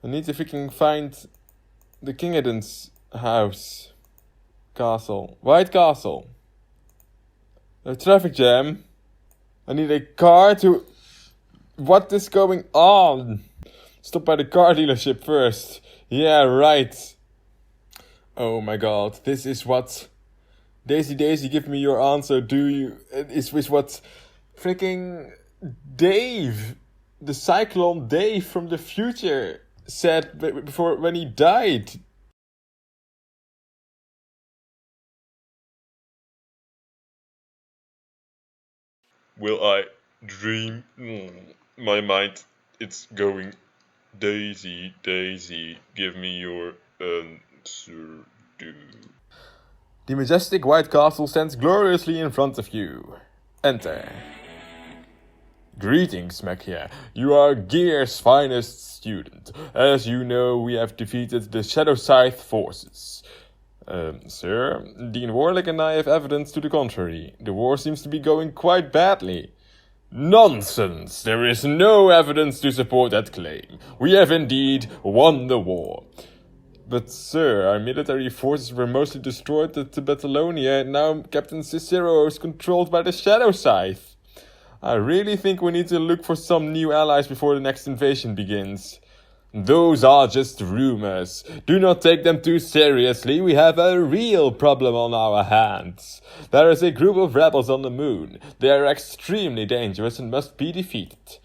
I need to freaking find the Kingadent's house. Castle. White Castle. A traffic jam. I need a car to... What is going on? Stop by the car dealership first. Yeah, right. Oh my god, this is what... Daisy, give me your answer. Do you... Is what... Freaking... Dave... The Cyclone Dave from the future said before when he died. Will I dream? My mind, it's going. Daisy, give me your answer. The majestic white castle stands gloriously in front of you. Enter. Greetings, Mech here. You are Gear's finest student. As you know, we have defeated the Shadow Scythe forces. Sir, Dean Warlick and I have evidence to the contrary. The war seems to be going quite badly. Nonsense! There is no evidence to support that claim. We have indeed won the war. But sir, our military forces were mostly destroyed at Babylonia and now Captain Cicero is controlled by the Shadow Scythe. I really think we need to look for some new allies before the next invasion begins. Those are just rumors. Do not take them too seriously. We have a real problem on our hands. There is a group of rebels on the moon. They are extremely dangerous and must be defeated.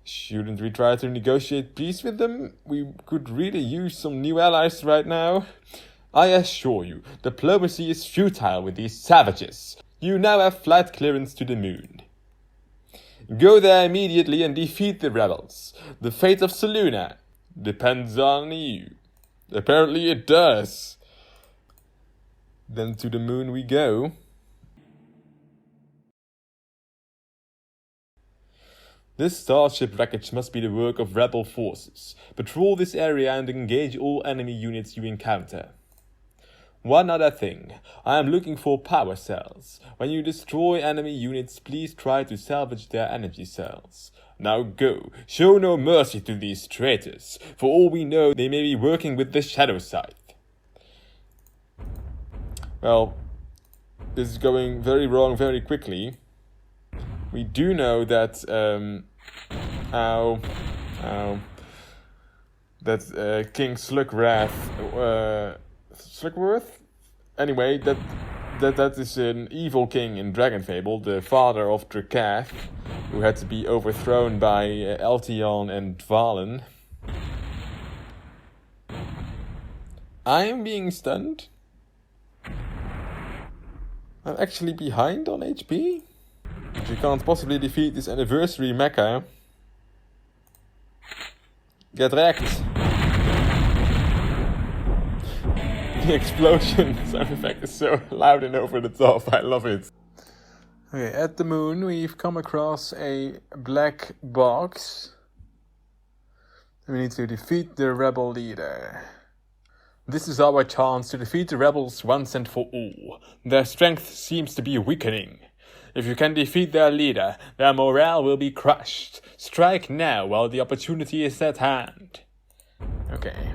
Shouldn't we try to negotiate peace with them? We could really use some new allies right now. I assure you, diplomacy is futile with these savages. You now have flight clearance to the moon. Go there immediately and defeat the rebels. The fate of Soluna depends on you. Apparently it does. Then to the moon we go. This starship wreckage must be the work of rebel forces. Patrol this area and engage all enemy units you encounter. One other thing, I am looking for power cells. When you destroy enemy units, please try to salvage their energy cells. Now go, show no mercy to these traitors. For all we know, they may be working with the Shadow Scythe. Well, this is going very wrong very quickly. We do know that, King Slugwrath, Slugwrath? Anyway, that is an evil king in Dragon Fable, the father of Drakath, who had to be overthrown by Eltion and Dvalen. I'm being stunned. I'm actually behind on HP. But you can't possibly defeat this anniversary mecha. Get wrecked. The explosion sound effect is so loud and over the top, I love it. Okay, at the moon we've come across a black box. We need to defeat the rebel leader. This is our chance to defeat the rebels once and for all. Their strength seems to be weakening. If you can defeat their leader, their morale will be crushed. Strike now while the opportunity is at hand. Okay.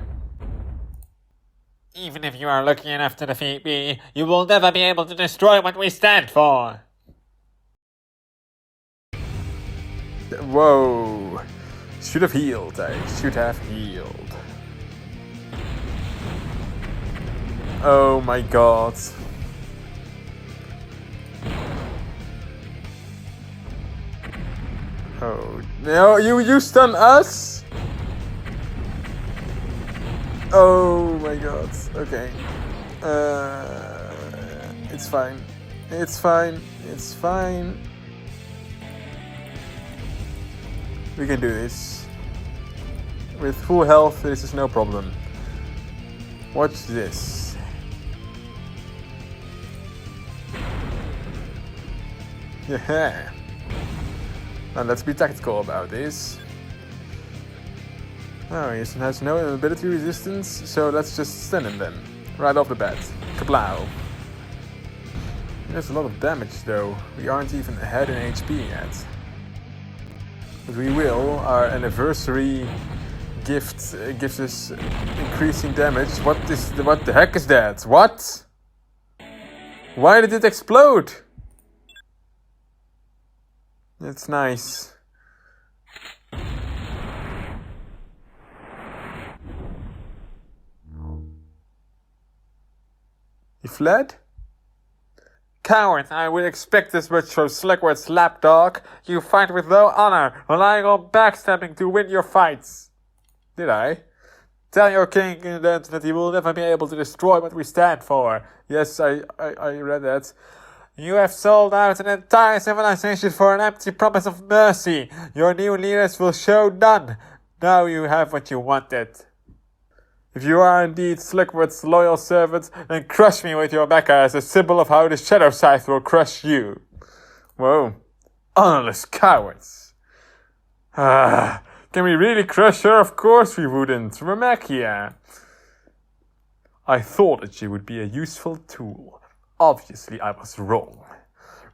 Even if you are lucky enough to defeat me, you will never be able to destroy what we stand for. Whoa. Should have healed. I should have healed. Oh my god. Oh no, you stun us? Oh my god. Okay. It's fine. It's fine. It's fine. We can do this. With full health, this is no problem. Watch this. Yeah. Now let's be tactical about this. Oh, he has no ability resistance, so let's just stun him then. Right off the bat. Kablow. There's a lot of damage though. We aren't even ahead in HP yet. But we will. Our anniversary gift gives us increasing damage. What the heck is that? What? Why did it explode? It's nice. He fled? Coward, I would expect this much from Slugwrath's lapdog. You fight with no honor, relying on backstabbing to win your fights. Did I? Tell your king that he will never be able to destroy what we stand for. Yes, I read that. You have sold out an entire civilization for an empty promise of mercy. Your new leaders will show none. Now you have what you wanted. If you are indeed Slugwrath's loyal servant, then crush me with your mecha as a symbol of how the Shadow Scythe will crush you. Whoa. Honorless cowards. Can we really crush her? Of course we wouldn't. Remechia. I thought that she would be a useful tool. Obviously I was wrong.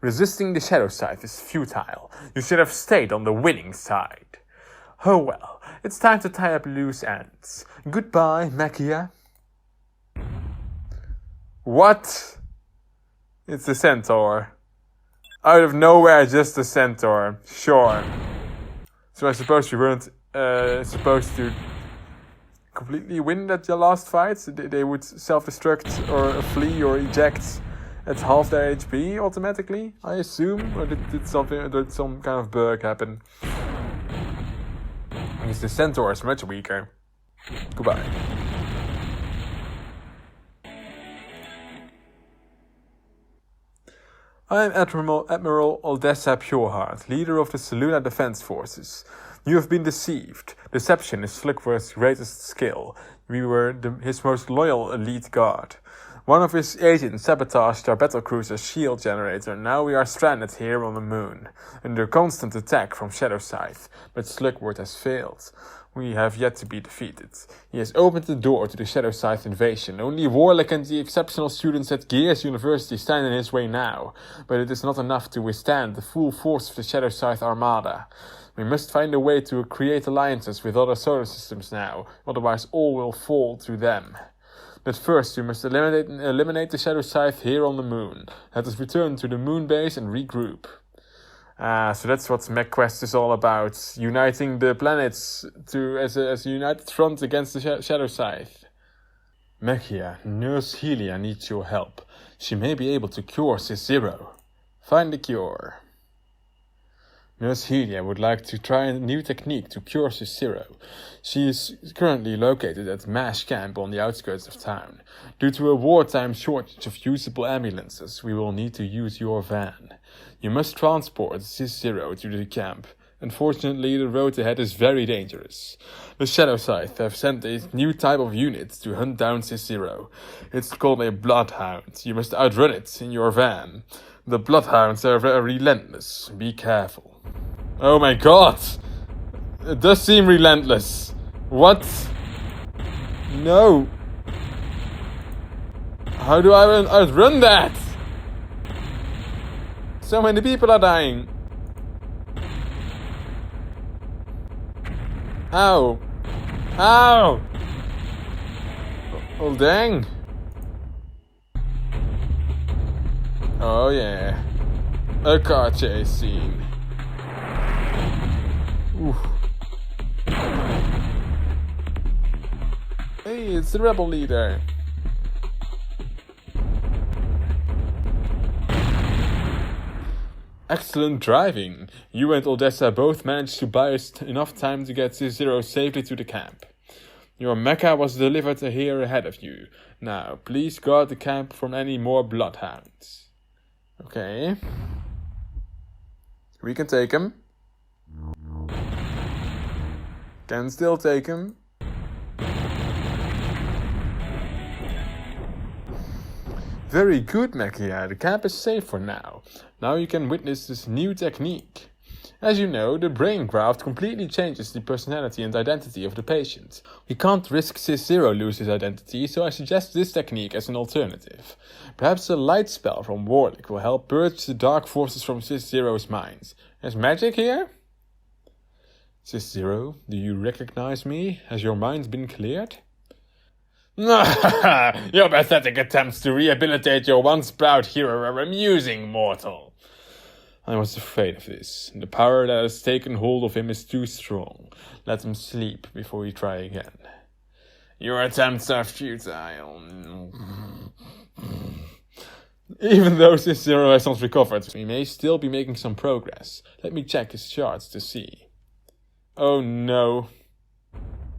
Resisting the Shadow Scythe is futile. You should have stayed on the winning side. Oh well, it's time to tie up loose ends. Goodbye, Mechia. What? It's the centaur. Out of nowhere, just the centaur. Sure. So I suppose we weren't supposed to completely win that last fight. They would self-destruct or flee or eject at half their HP automatically, I assume? Or did some kind of bug happen? Because the centaur is much weaker. Goodbye. I am Admiral Odessa Pureheart, leader of the Soluna Defense Forces. You have been deceived. Deception is Slugwrath's greatest skill. We were his most loyal elite guard. One of his agents sabotaged our battlecruiser's shield generator. Now we are stranded here on the moon, under constant attack from Shadow Scythe, but Slugwrath has failed. We have yet to be defeated. He has opened the door to the Shadow Scythe invasion. Only Warlick and the exceptional students at Gears University stand in his way now, but it is not enough to withstand the full force of the Shadow Scythe armada. We must find a way to create alliances with other solar systems now, otherwise all will fall to them. But first we must eliminate the Shadow Scythe here on the moon. Let us return to the moon base and regroup. So that's what MechQuest is all about. Uniting the planets as a united front against the Shadow Scythe. Mechia, Nurse Helia needs your help. She may be able to cure Cis-Zero. Find the cure. Nurse Helia would like to try a new technique to cure Cis-Zero. She is currently located at MASH camp on the outskirts of town. Due to a wartime shortage of usable ambulances, we will need to use your van. You must transport Cis-Zero to the camp. Unfortunately, the road ahead is very dangerous. The Shadow Scythe have sent a new type of unit to hunt down Cis-Zero. It's called a Bloodhound. You must outrun it in your van. The Bloodhounds are very relentless. Be careful. Oh my god! It does seem relentless. What? No. How do I outrun that? So many people are dying. How? How? Oh dang. Oh yeah. A car chase scene. Oof. Hey, it's the rebel leader. Excellent driving. You and Odessa both managed to buy us enough time to get Cis-Zero safely to the camp. Your mecha was delivered here ahead of you. Now, please guard the camp from any more bloodhounds. Okay. We can take him. Can still take him. Very good, Mechia. The camp is safe for now. Now you can witness this new technique. As you know, the brain graft completely changes the personality and identity of the patient. We can't risk Cis-Zero lose his identity, so I suggest this technique as an alternative. Perhaps a light spell from Warlick will help purge the dark forces from Cis-Zero's mind. There's magic here? Sis-Zero, do you recognize me? Has your mind been cleared? Your pathetic attempts to rehabilitate your once proud hero are amusing, mortal. I was afraid of this. The power that has taken hold of him is too strong. Let him sleep before we try again. Your attempts are futile. Even though Sis-Zero has not recovered, we may still be making some progress. Let me check his charts to see. Oh no.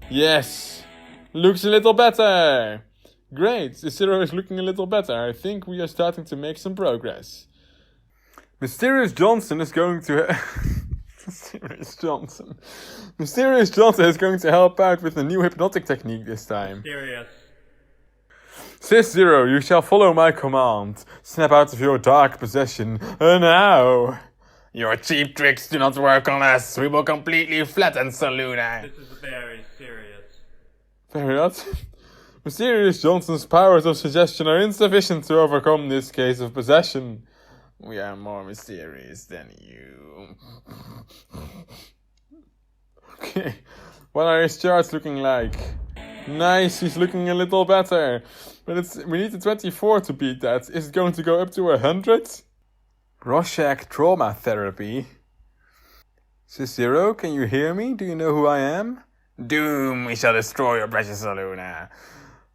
Yes! Looks a little better! Great, Sis-Zero is looking a little better. I think we are starting to make some progress. Mysterious Johnson is going to... Mysterious Johnson is going to help out with a new hypnotic technique this time. Serious. Sis-Zero, you shall follow my command. Snap out of your dark possession now. Your cheap tricks do not work on us. We will completely flatten Soluna. This is very serious. Very odd. Mysterious Johnson's powers of suggestion are insufficient to overcome this case of possession. We are more mysterious than you. Okay, what are his charts looking like? Nice, he's looking a little better. But we need a 24 to beat that. Is it going to go up to 100? Rorschach trauma therapy. Sis-Zero, can you hear me? Do you know who I am? Doom, we shall destroy your precious Soluna.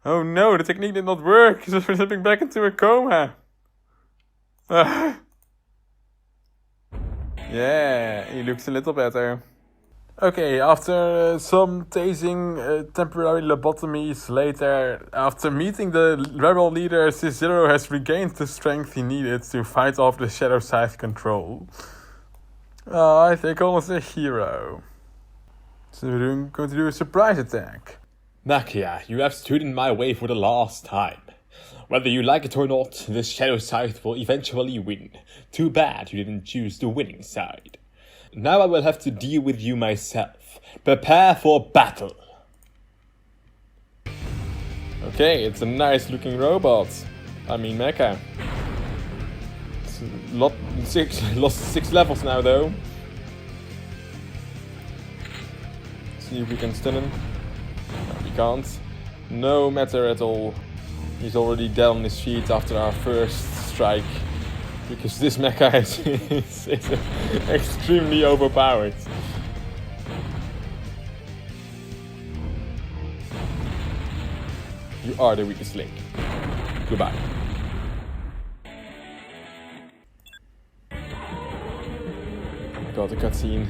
Oh no, the technique did not work. We're slipping back into a coma. Yeah, he looks a little better. Okay, after some tasing temporary lobotomies later, after meeting the rebel leader, Sis-Zero has regained the strength he needed to fight off the Shadow Scythe control. I think I was a hero. So we're going to do a surprise attack. Nakia, you have stood in my way for the last time. Whether you like it or not, the Shadow Scythe will eventually win. Too bad you didn't choose the winning side. Now I will have to deal with you myself. Prepare for battle. Okay, it's a nice looking robot. I mean mecha. It's lost 6 levels now though. See if we can stun him. No, we can't. No matter at all. He's already dead on his feet after our first strike. Because this mecha is extremely overpowered. You are the weakest link. Goodbye. Oh my god, the cutscene.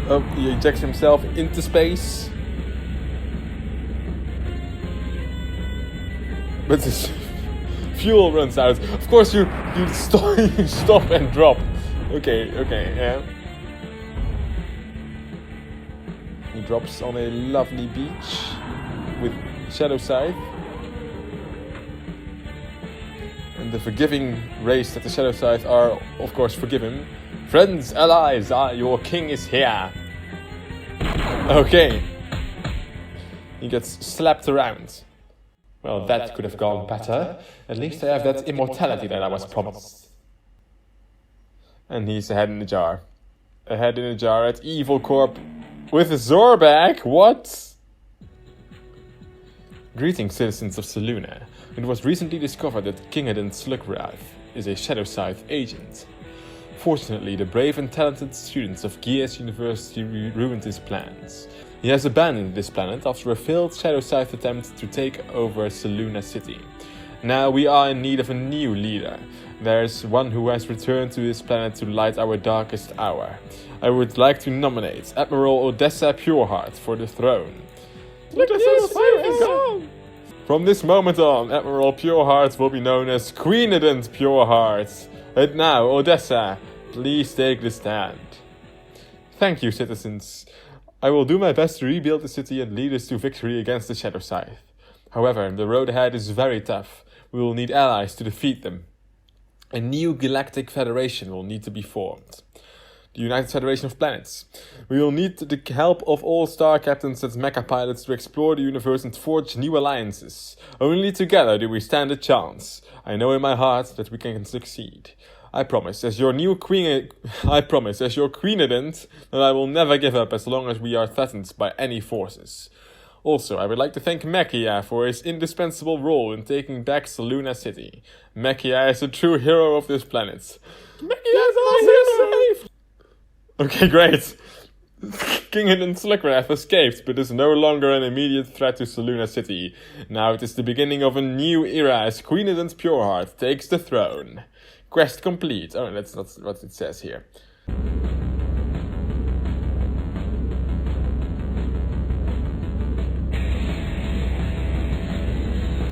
Oh, he ejects himself into space. But this fuel runs out. Of course you stop and drop. Okay, yeah. He drops on a lovely beach with Shadow Scythe. And the forgiving race that the Shadow Scythe are, of course, forgiven. Friends, allies, your king is here. Okay. He gets slapped around. Well, that could have gone better. At least I have that immortality that I was promised. And he's a head in a jar. A head in a jar at Evil Corp with a Zorbag? What? Greetings, citizens of Soluna. It was recently discovered that Kingadent Slugwrath is a Shadow Scythe agent. Fortunately, the brave and talented students of Gears University ruined his plans. He has abandoned this planet after a failed Shadow Scythe attempt to take over Soluna City. Now we are in need of a new leader. There's one who has returned to this planet to light our darkest hour. I would like to nominate Admiral Odessa Pureheart for the throne. From this moment on, Admiral Pureheart will be known as Queenadent Pureheart. And now, Odessa, please take the stand. Thank you, citizens. I will do my best to rebuild the city and lead us to victory against the Shadow Scythe. However, the road ahead is very tough. We will need allies to defeat them. A new galactic federation will need to be formed. The United Federation of Planets. We will need the help of all star captains and mecha pilots to explore the universe and forge new alliances. Only together do we stand a chance. I know in my heart that we can succeed. I promise, as your Kingadent, that I will never give up as long as we are threatened by any forces. Also, I would like to thank Mechia for his indispensable role in taking back Soluna City. Mechia is a true hero of this planet. Mechia is also safe! Okay, great. Kingadent and Slugwrath escaped, but is no longer an immediate threat to Soluna City. Now it is the beginning of a new era as Kingadent Pureheart takes the throne. Quest complete. Oh, that's not what it says here.